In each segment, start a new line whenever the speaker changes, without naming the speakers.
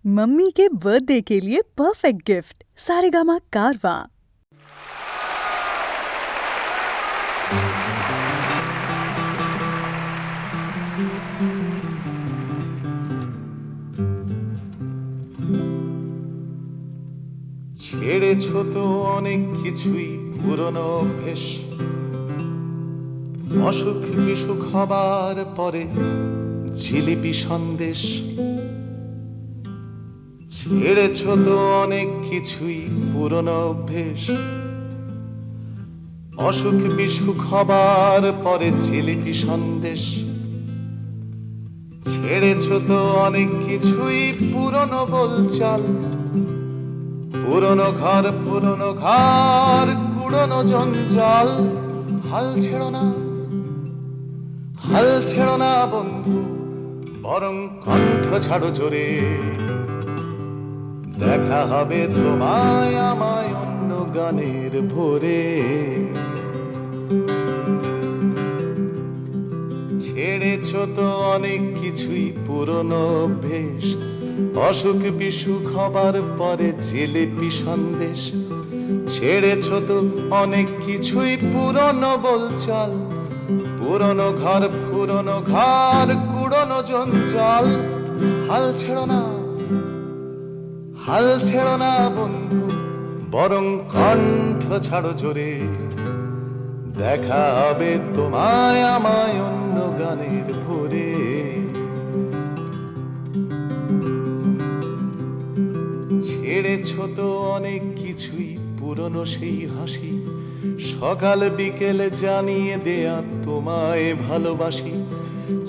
Mummy के birthday के लिए परफेक्ट गिफ्ट सारेगामा कारवां।
ছেড়েছো তো অনেক কিছুই পুরনো অভ্যেস, অসুখ বিসুখ হবার পরে জিলিপি সন্দেশ। ছেড়েছো তো অনেক কিছুই পুরনো অভ্যেস, অসুখ বিসুখ হবার পরে জিলিপি সন্দেশ। ছেড়েছো তো অনেক কিছুই পুরনো বলচাল, পুরনো ঘর কুড়নো জঞ্জাল। হাল ছেড়ো না, হাল ছেড়ো না বন্ধু, বরং কণ্ঠ ছাড়ো জোরে। দেখা হবে তোমায় আমায় অন্য গানের ভোরে। ছেড়েছো তো অনেক কিছুই পুরনো অভ্যেস, অসুখ বিসুখ হবার পরে জিলিপি সন্দেশ। ছেড়েছো তো অনেক কিছুই পুরনো বলচাল, পুরনো ঘর কুড়নো জঞ্জাল। হাল ছেড়ো না, হাল ছেড়ো না বন্ধু, বরং কণ্ঠ ছাড়ো জোরে। দেখা হবে তোমায় আমায় অন্য গানের ভোরে। ছেড়েছো তো অনেক কিছুই পুরনো সেই হাসি, সকাল বিকেল জানিয়ে দেয়া তোমায় ভালোবাসি।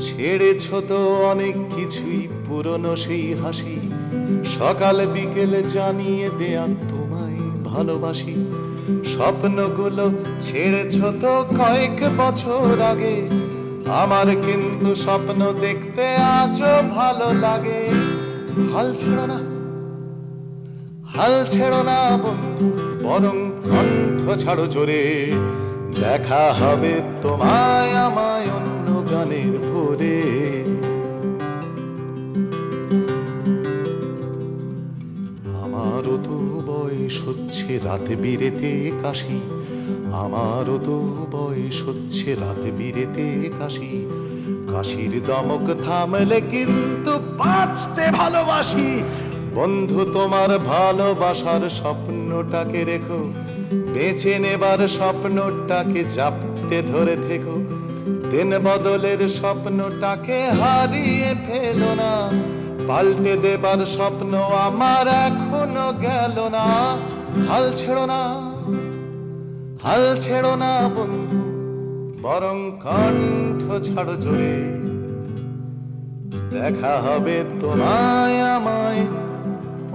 ছেড়েছো তো অনেক কিছুই পুরনো সেই হাসি, সকাল বিকেল জানিয়ে দেয়া তোমায় ভালোবাসি। স্বপ্নগুলো ছেড়েছো তো কয়েক বছর আগে, আমার কিন্তু স্বপ্ন দেখতে আজও ভালো লাগে। হাল ছেড়ো না, হাল ছেড়ো না বন্ধু, বরং কণ্ঠ ছাড়ো জোরে। দেখা হবে তোমায় আমায় অন্য গানের ভোরে। আমারও তো বয়স হচ্ছে রাতে বিরেতে কাশি, আমারও তো বয়স হচ্ছে রাতে বিরেতে কাশি। কাশির দমক থামলে কিন্তু বাঁচতে ভালোবাসি। বন্ধু তোমার ভালোবাসার স্বপ্নটাকে রেখো, বেঁচে নেবার স্বপ্নটাকে জাপটে ধরে থেকো। দিন বদলের স্বপ্নটাকে হারিয়ে ফেলো না, পাল্টে দেবার স্বপ্ন আমার এখনো গেল না। হাল ছেড়ো না, হাল ছেড়ো না বন্ধু, বরং কণ্ঠ ছাড়ো জোরে। দেখা হবে তোমায় আমায়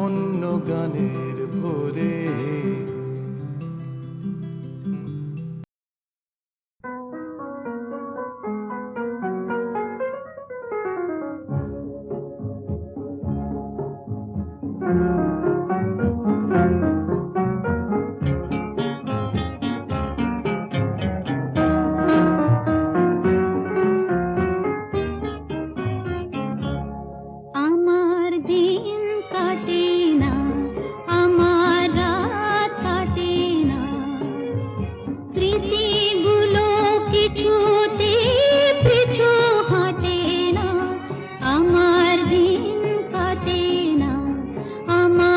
অন্য গানের ভোরে।
আমার দিন কাটে না, আমার রাত কাটে না, স্মৃতিগুলো কিছুতে পিছু হাঁটে না। আমার দিন কাটে না, আমার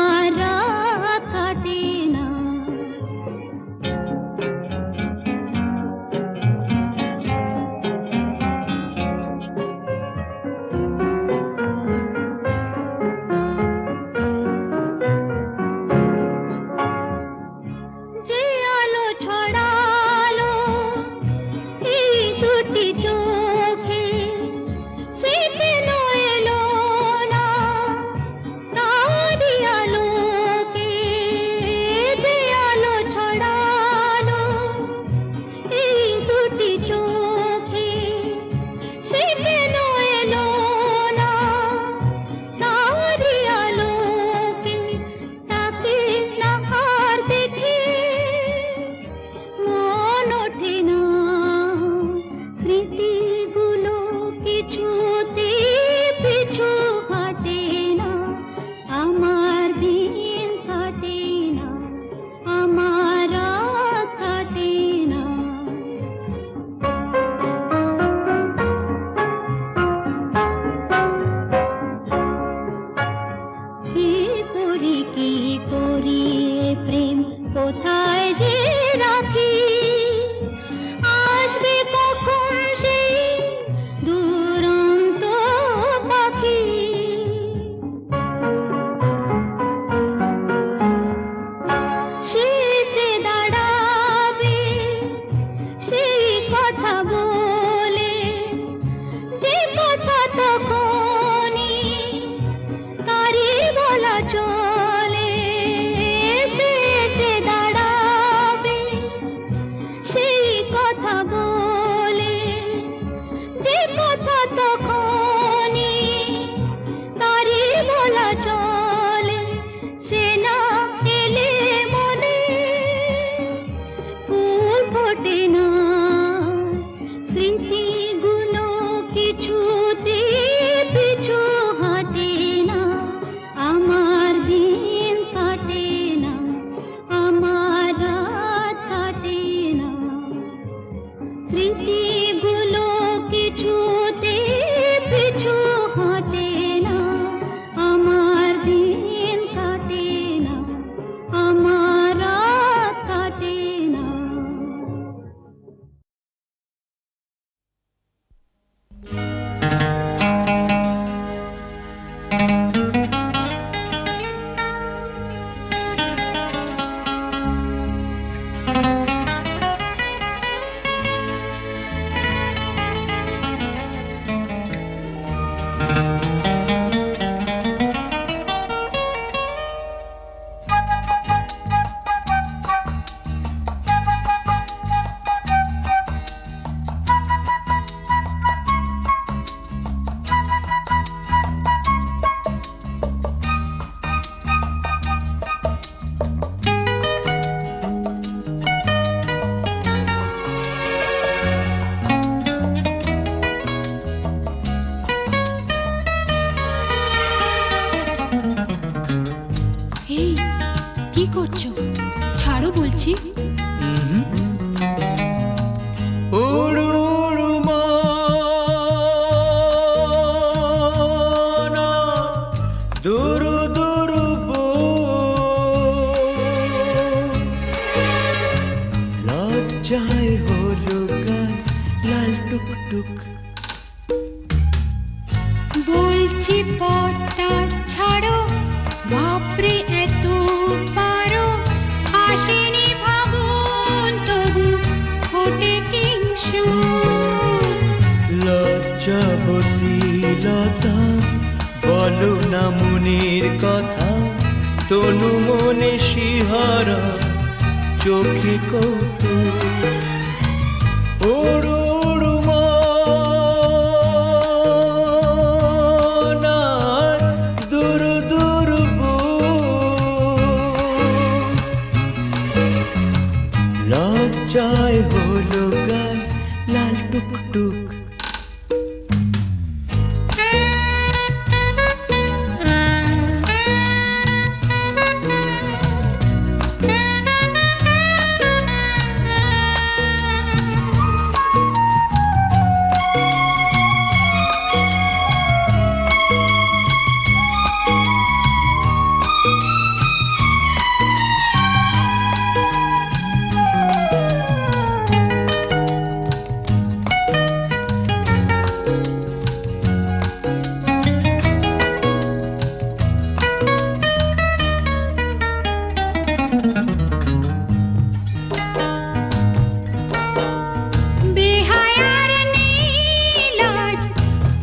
চলে সে এসে দাঁড়াবে সেই কথা বলে, যে কথা তখনই তারই বলা চলে, সে না এলে মনে ফুল ফোটে না। স্মৃতিগুলো কিছুতে পিছু হাঁটে না, আমার দিন কাটে না, আমার রাত কাটে না। স্মৃতিগুলো কিছুতে পিছু হাঁটে না, আমার দিন কাটে না, আমার রাত কাটে না।
এই কি করছো? ছাড়ো বলছি।
উড়ু উড়ু মনা, দুরু দুরু লজ্জায় হলো গান লাল টুকটুক।
বলছি পথটা ছাড়ো, বাপরে এত পারো, আসেনি ভাবুন তবু ফোটে কিংসুর।
লজ্জাবতী লতা, বলো না মনের কথা, তনু মনে শিহরা, চোখে কৌতুক। উড়ু উড়ু মনা, দুরু দুরু লজ্জায় হলো গান লাল টুকটুক।
বেহায়ার নীলাজ,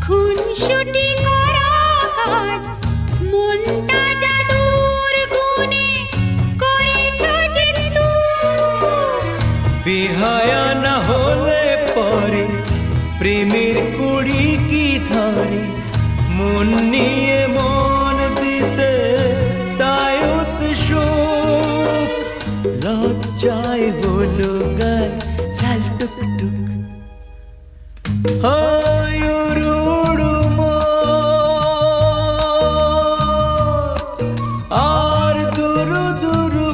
খুনসুটি করা কাজ, মনটা জাদুর গুণে করেছ যে তুই।
বেহায়া না হলে পরে প্রেমের কুড়ি কি ধরে, মন নিয়ে মন দিতে তাই উৎসুক। লজ্জায় হলো গান লাল টুকটুক। হায় উড়ু উড়ু মন, আর দুরু দুরু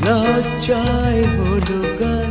লজ্জায় হলো গান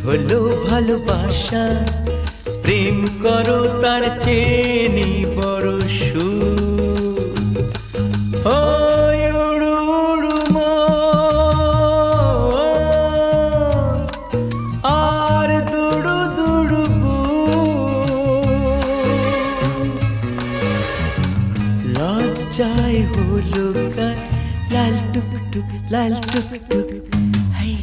হলো ভালোবাসা, প্রেম করো তার চেনি বড় সুর। ও উড়ু উড়ু মন, আর দুড়ু দুড়ু বুক। লজ্জায় হলো গান লাল টুকটুক লাল টুকটুক। হাই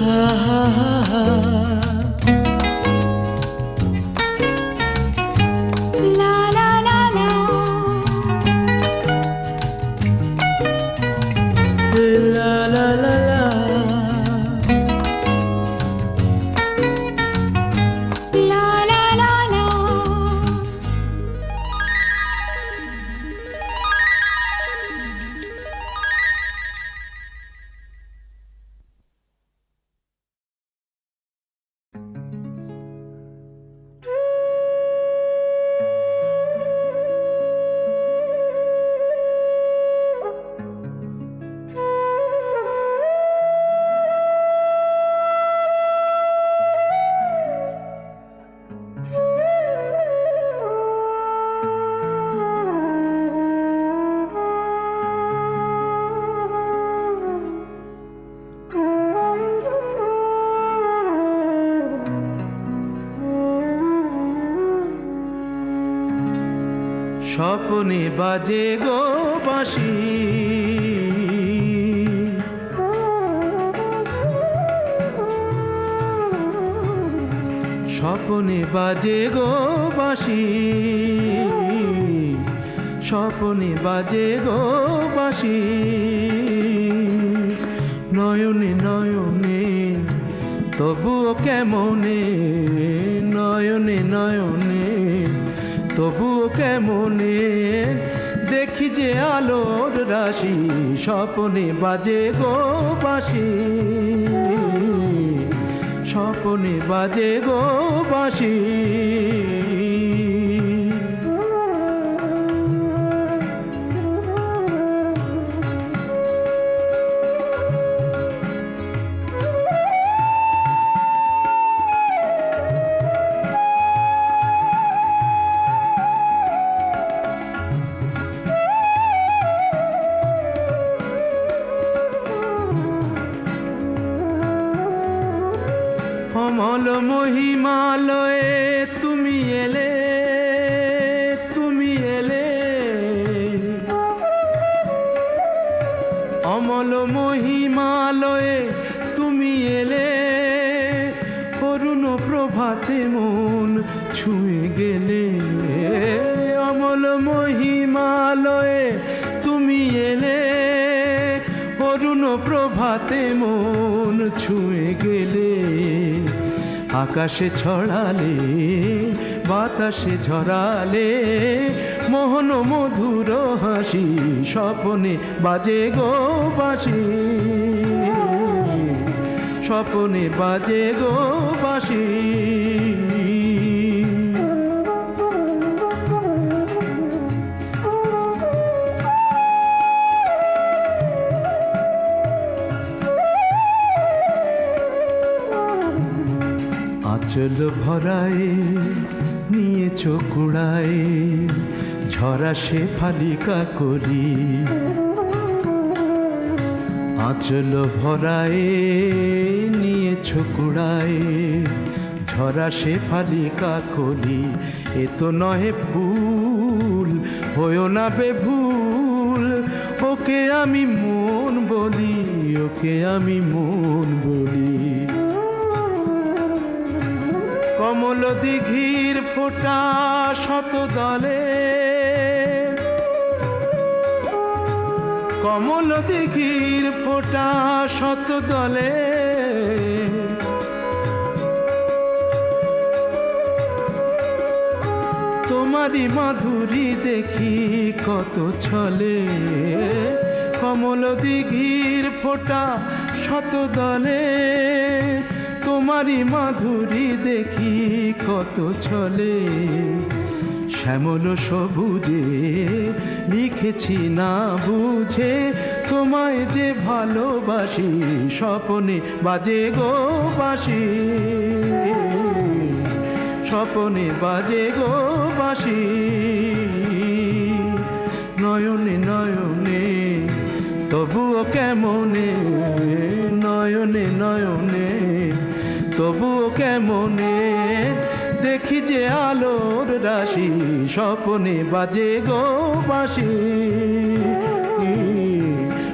হা হা হা
লা লা লা লা,
লা লা লা লা।
লা লা লা লা।
স্বপনে বাজে গো বাঁশি, স্বপনে বাজে গো বাঁশি, স্বপনে বাজে গো বাঁশি। নয়নে নয়নে তবুও কেমনে, নয়নে নয়নে তবুও কেমনে দেখি যে আলোর রাশি। স্বপনে বাজে গো বাঁশি, স্বপনে বাজে গো বাঁশি। অমল মহিমালয়ে তুমি এলে, তুমি এলে, অমল মহিমালয়ে তুমি এলে। অরুণ প্রভাতে মন ছুঁয়ে গেলে, অমল মহিমালয়ে তুমি এলে। অরুণ প্রভাতে মন ছুঁয়ে গেলে। আকাশে ছড়ালে বাতাসে ঝরালে মোহন মধুর হাসি। স্বপনে বাজে গো বাঁশি, স্বপনে বাজে গো বাঁশি। আঁচল ভরায় নিয়েছো কুড়ায়, ঝরা সে ফালিকা করি। আঁচল ভরায় নিয়েছো কুড়ায়, ঝরা সে ফালিকা করি। এ তো নহে ফুল, হয়ো না বেভুল। ওকে আমি মন বলি, ওকে আমি মন বলি। কমল দিঘির ফোঁটা শত দলে, কমল দিঘির ফোঁটা শত দলে। তোমারই মাধুরী দেখি কত ছলে। কমল দিঘির ফোঁটা শত দলে, তোমারই মাধুরী দেখি কত ছলে। শ্যামল সবুজে লিখেছি না বুঝে
তোমায় যে ভালোবাসি স্বপনে বাজে গো বাঁশি, স্বপনে বাজে গো বাঁশি। নয়নে নয়নে তবুও কেমনে, নয়নে নয়নে তবুও কেমনে দেখি যে আলোর রাশি, স্বপনে বাজে গো বাঁশি,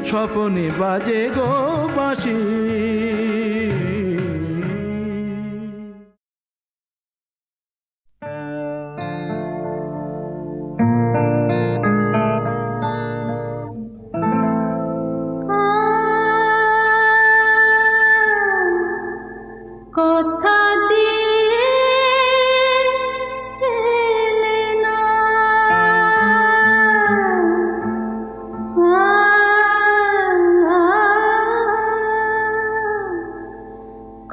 স্বপনে বাজে গো বাঁশি।
কথা দিয়ে এলে না,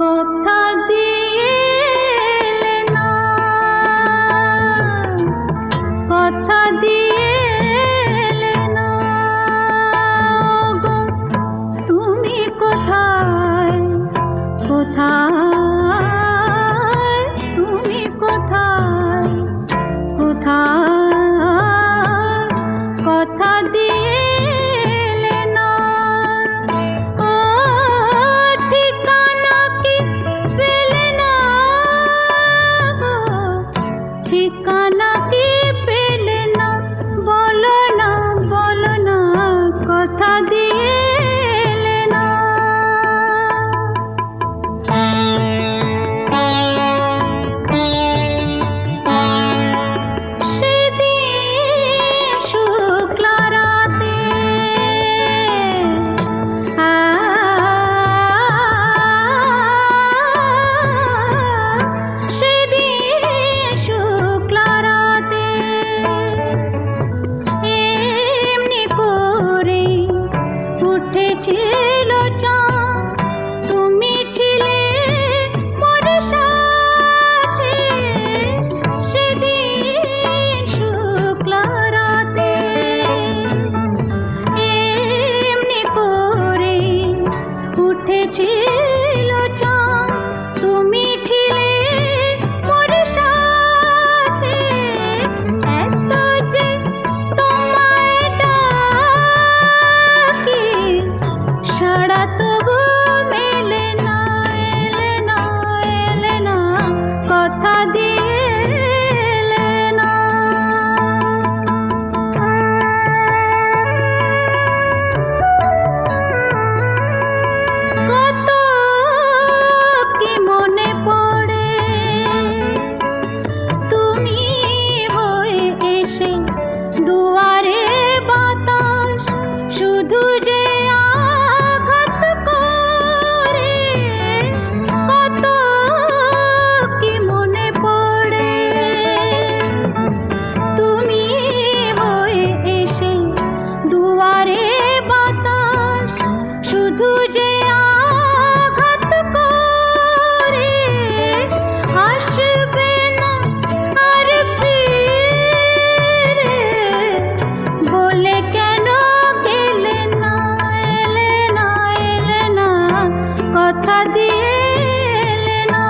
কথা দিয়ে এলে না, কথা দিয়ে এলে না গো, তুমি কোথায় কোথায়, তুমি কোথায় কোথায়, কথা দিয়ে এলে না। ও ঠিকানা কি পেলে না গো, ঠিকানা কি পেলে না, বলো না বলো না, কথা দিয়ে এলে না। সেদিন শুক্লা রাতে সেদিন শুক্লা রাতে এমনি করে উঠেছিল চাঁদ, তুমি ছিলে মোর সাথে। সেদিন শুক্লা রাতে এমনি করে উঠেছিল চাঁদ, তুমি ছিলে মোর সাথে। এত যে তোমায় ডাকি সাড়া তবু মেলে না, এলে না এলে না, কথা দিয়ে এলে না। কত কি মনে পড়ে তুমি হয়ে এসে দুয়ারে বাতাস, শুধু যে আঘাত করে। কত কি মনে পড়ে তুমি হয়ে এসে দুয়ারে বাতাস, শুধু যে আঘাত করে। আসবে না আর ফিরে বলে কেন গেলে না, এলে না এলে না, কথা দিয়ে এলে না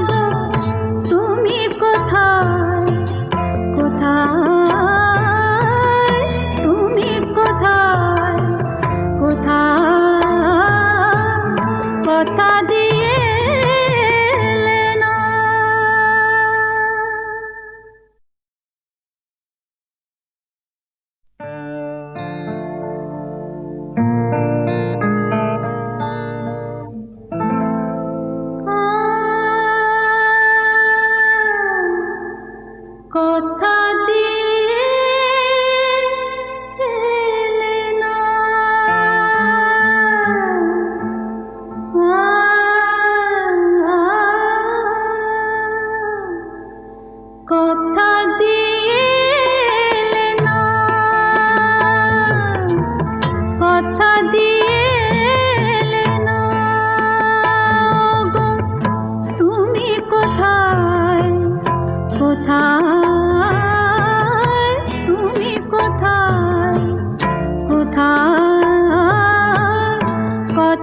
গো, তুমি কোথায় কোথায়, তুমি কোথায় কোথায়, কথা দিয়ে এলে না। কথা দিয়ে এলে না,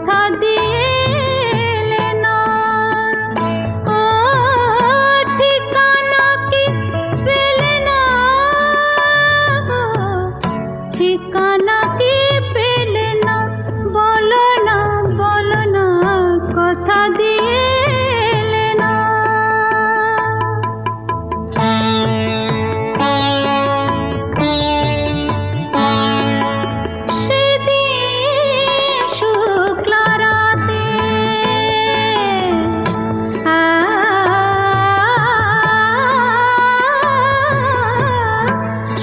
কথা দিয়ে এলে না। ও ঠিকানা কি পেলে না গো, ঠিকানা কি পেলে না, বলো না বলো না, কথা দিয়ে এলে না। সেদিন শুক্লা রাতে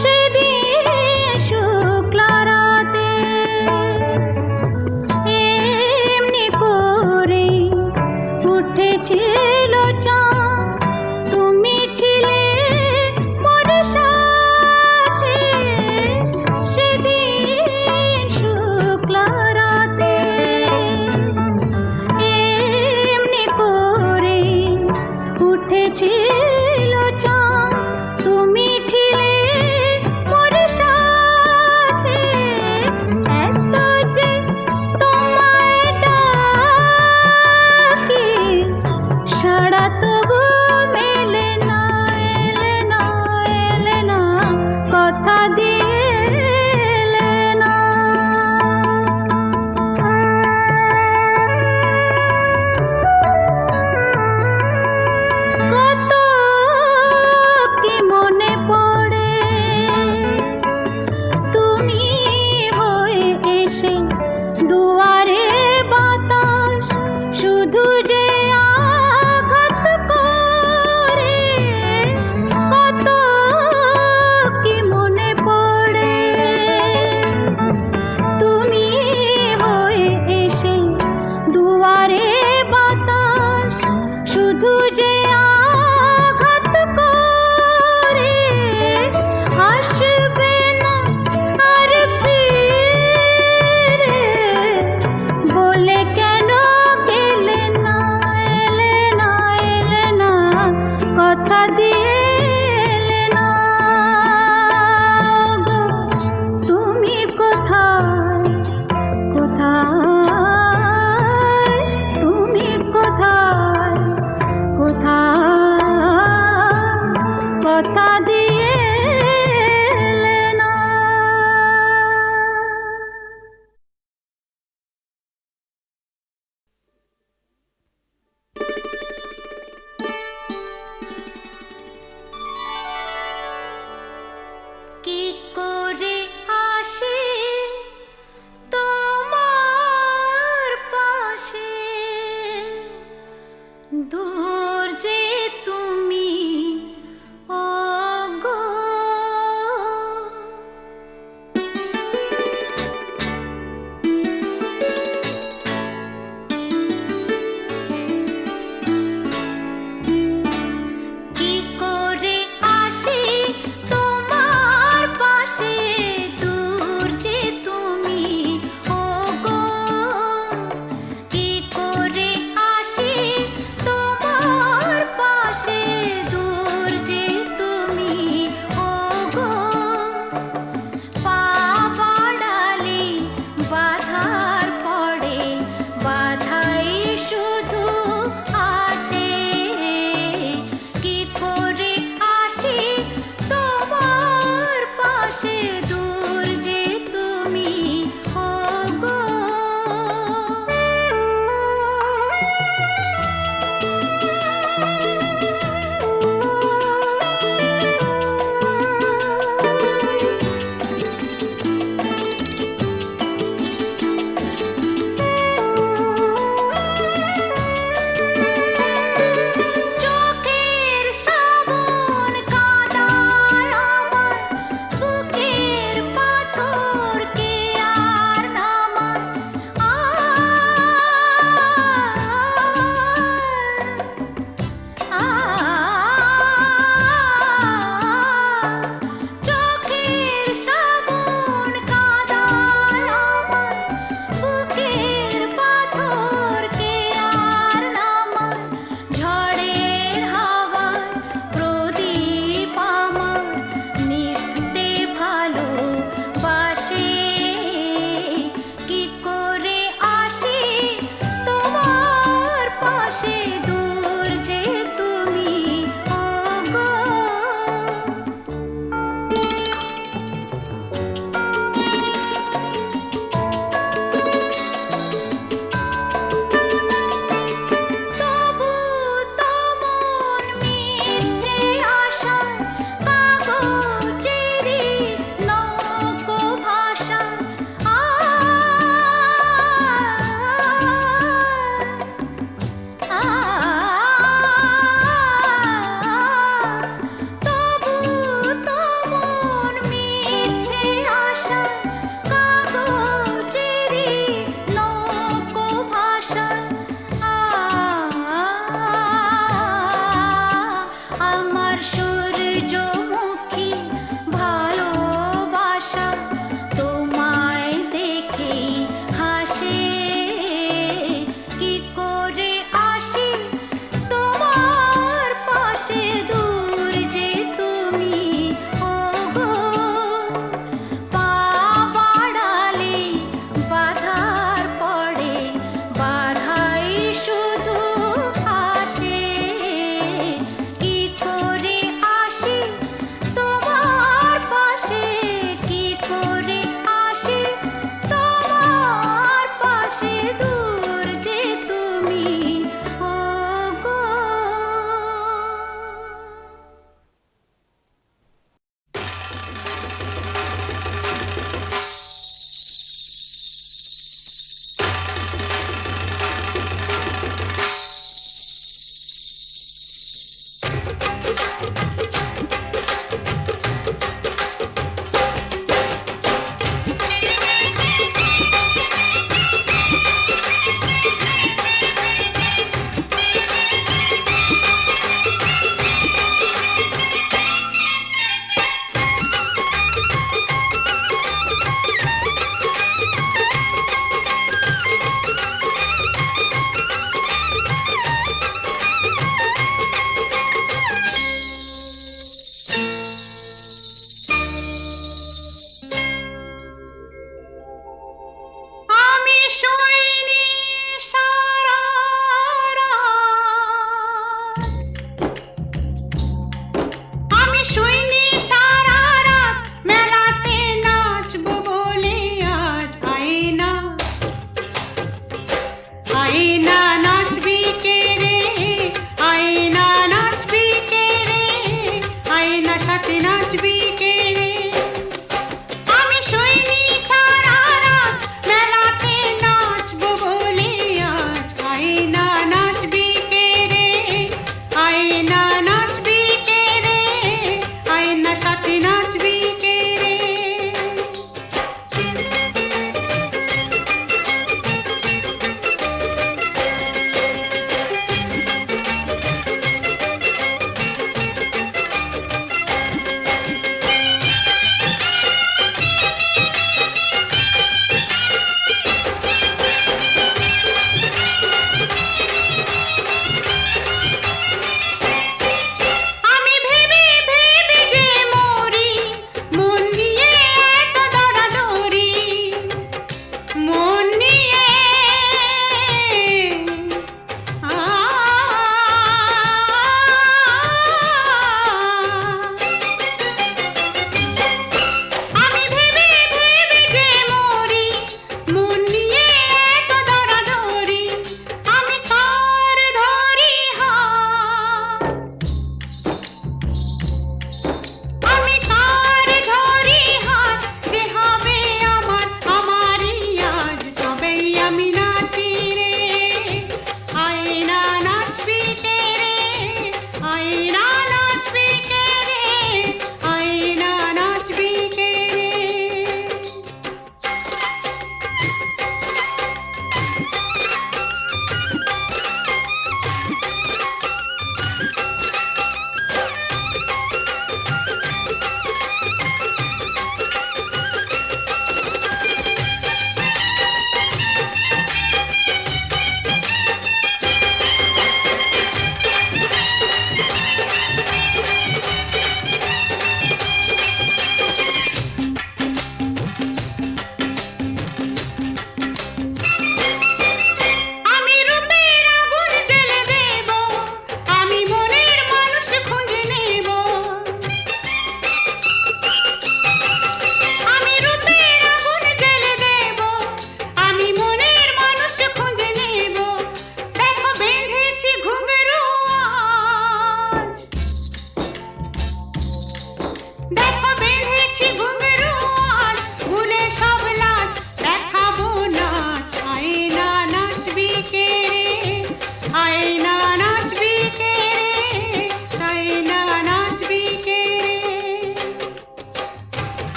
সেদিন শুক্লা রাতে এমনি করে উঠেছিল চাঁদ, তুমি ছিলে মোর সাথে। সেদিন শুক্লা রাতে এমনি করে উঠেছিল চাঁদ, তুমি ছিলে মোর সাথে। এত যে তোমায় ডাকি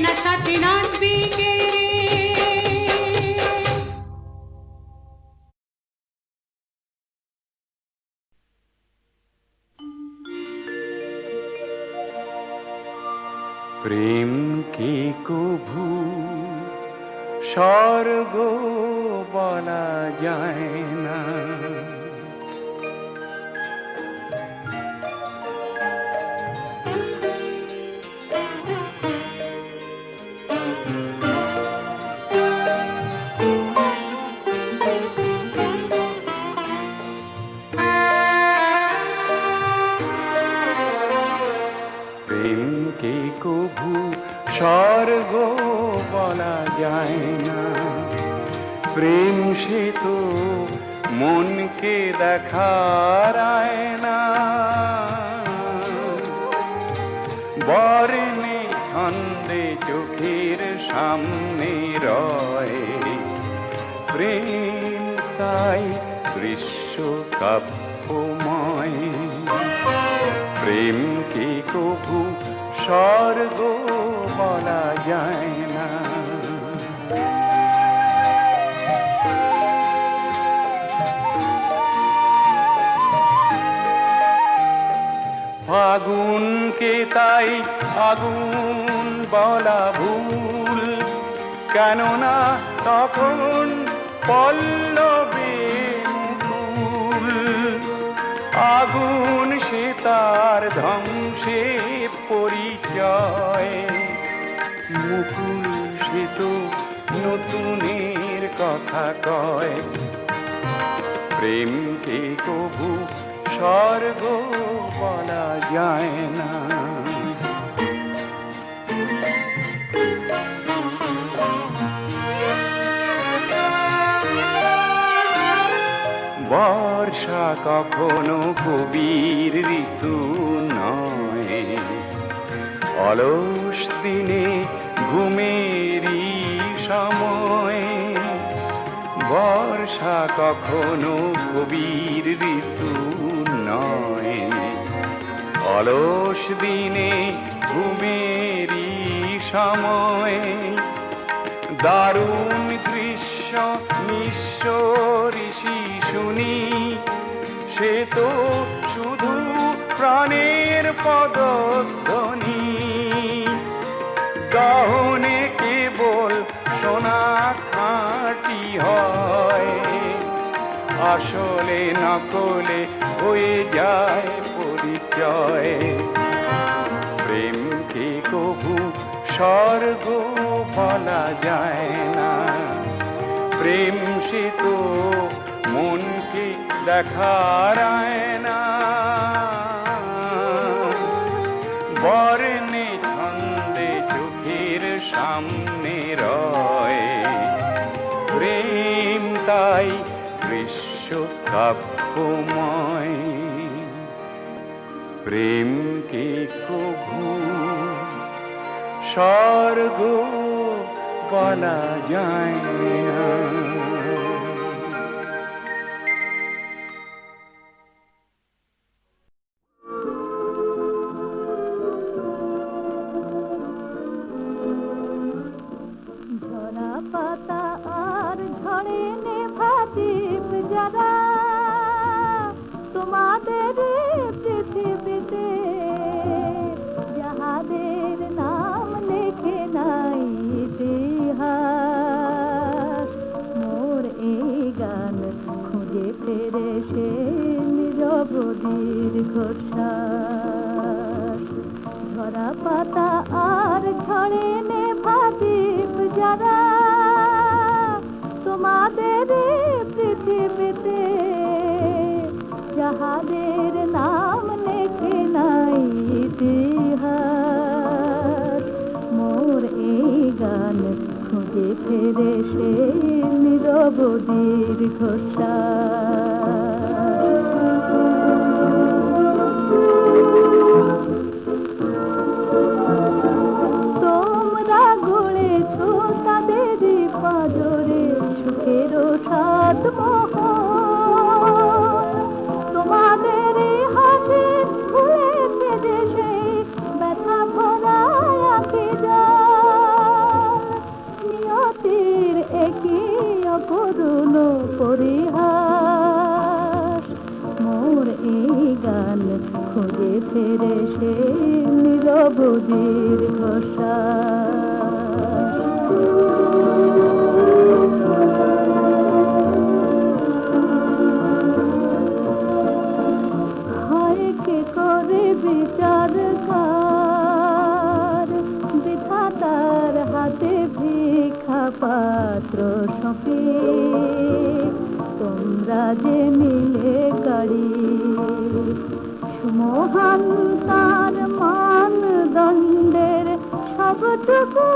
না সাথে নাচবি কে রে?
প্রেম কি কভু স্বর্গ বলা যায় না, প্রেম কি কভু স্বর্গ বলা যায় না, প্রেম সে তো মনকে দেখার আয়না, বর্ণে ছন্দে চোখের সামনে রয়, প্রেম তাই দৃশ্য কাব্যময়, প্রেম কি কভু স্বর্গ বলা যায় না। ফাগুনকে তাই আগুন বলা ভুল, কেননা তখন পল্লবে মুকুল, আগুন সে তার ধ্বংসের পরিচয়, মুকুল সে তো নতুনের কথা কয়, প্রেমকে কভু স্বর্গ বলা যায় না। বর্ষা কখনো কবির ঋতু নয়, অলস দিনে ঘুমেরই সময়, বর্ষা কখনো কবির ঋতু নয়, অলস দিনে ঘুমেরই সময়, দারুণ গ্রীষ্ম নিঃস্ব ঋষি শুনি, সে তো শুধু প্রাণের পদধ্বনি, গাহনে কেবল সোনা খাঁটি হয়, আসলে নকলে হয়ে যায় পরিচয়, প্রেমকে কভু স্বর্গ বলা যায় না, প্রেম সে তো মনকে দেখার আয়না, বর্ণে ছন্দে চোখের সামনে রয়, প্রেম তাই দৃশ্য কাব্যময়, প্রেমকে কভু স্বর্গ বলা যায় না।
ঝরা পাতা আর ঝড়ে নেভা দ্বীপ যারা, তোমাদের পৃথিবীতে যাহাদের নাম লেখে নাই ইতিহাস, মোর এই গান খুঁজে ফেরে সে নীরব দীর্ঘশ্বাস। ঝরা পাতা আর ঝড়ে নেভা দ্বীপ যারা, তোমাদের পৃথিবীতে যাহাদের নাম লেখে নাই ইতিহাস, মোর এই গান খুঁজে ফেরে সে নীরব দীর্ঘশ্বাস। তোমরা গড়েছ তাদের পাজরে সুখের সাত মোহন, তোমাদের হাসি ভুলেছে যে সেই ব্যথা ভরা আঁখি যায়, পাত্র সপে তোমরা যে মিলে কাড়ি সুমহান তার মানদণ্ডের সবটুকু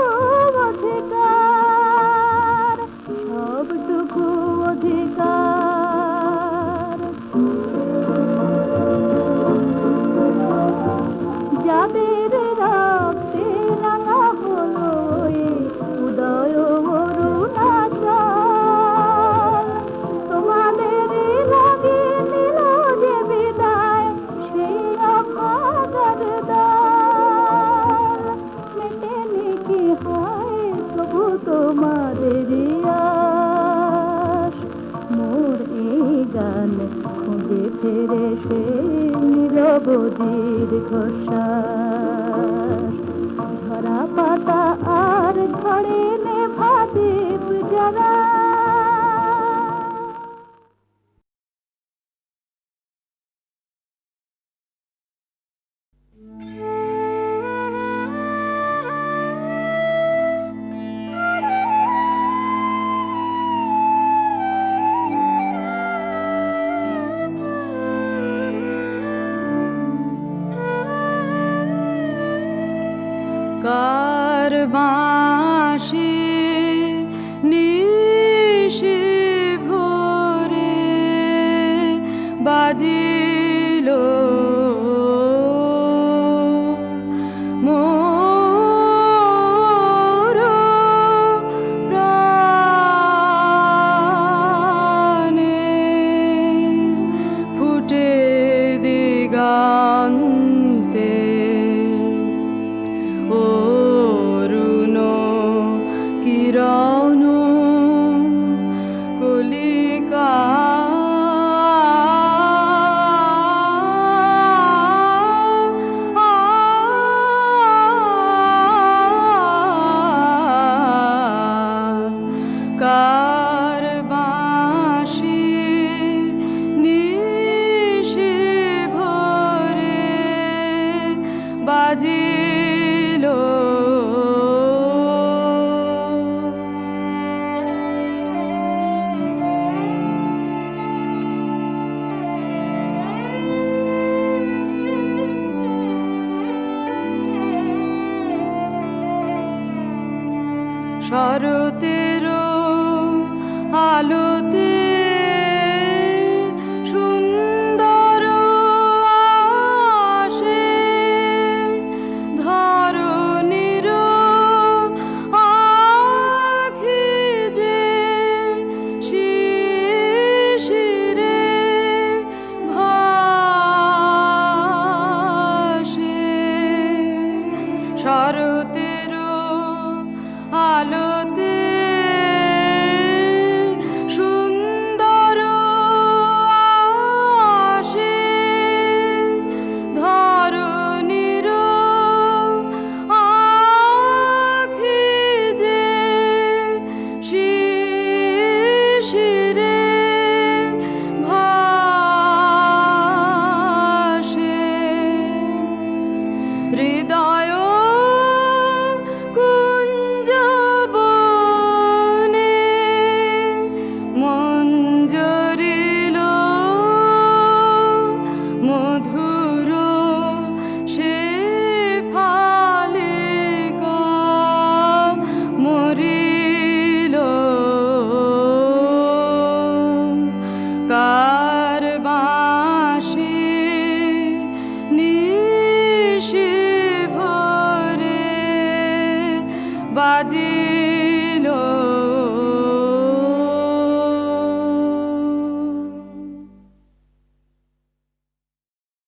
অধিকার সবটুকু অধিকার যাদের রক্তে রাঙা হলো উদয় অরুণাচল তোমাদের লাগে নিল যে বিদায় সেই অভাগার দল মেটেনি কি হয় তবু তোমাদের আশ মোর এই গান খুঁজে ফেরে সে নীরব দীর্ঘশ্বাস ঝরা পাতা আর ঝরে নেভা দীপ জ্বালা
কার বাঁশি নিশি ভোরে বাজিল মোর প্রাণে ফুটে দিগান্তে অরুণ কিরণ কলিকা কার বাঁশি নিশি ভোরে বাজিল শরতের আলো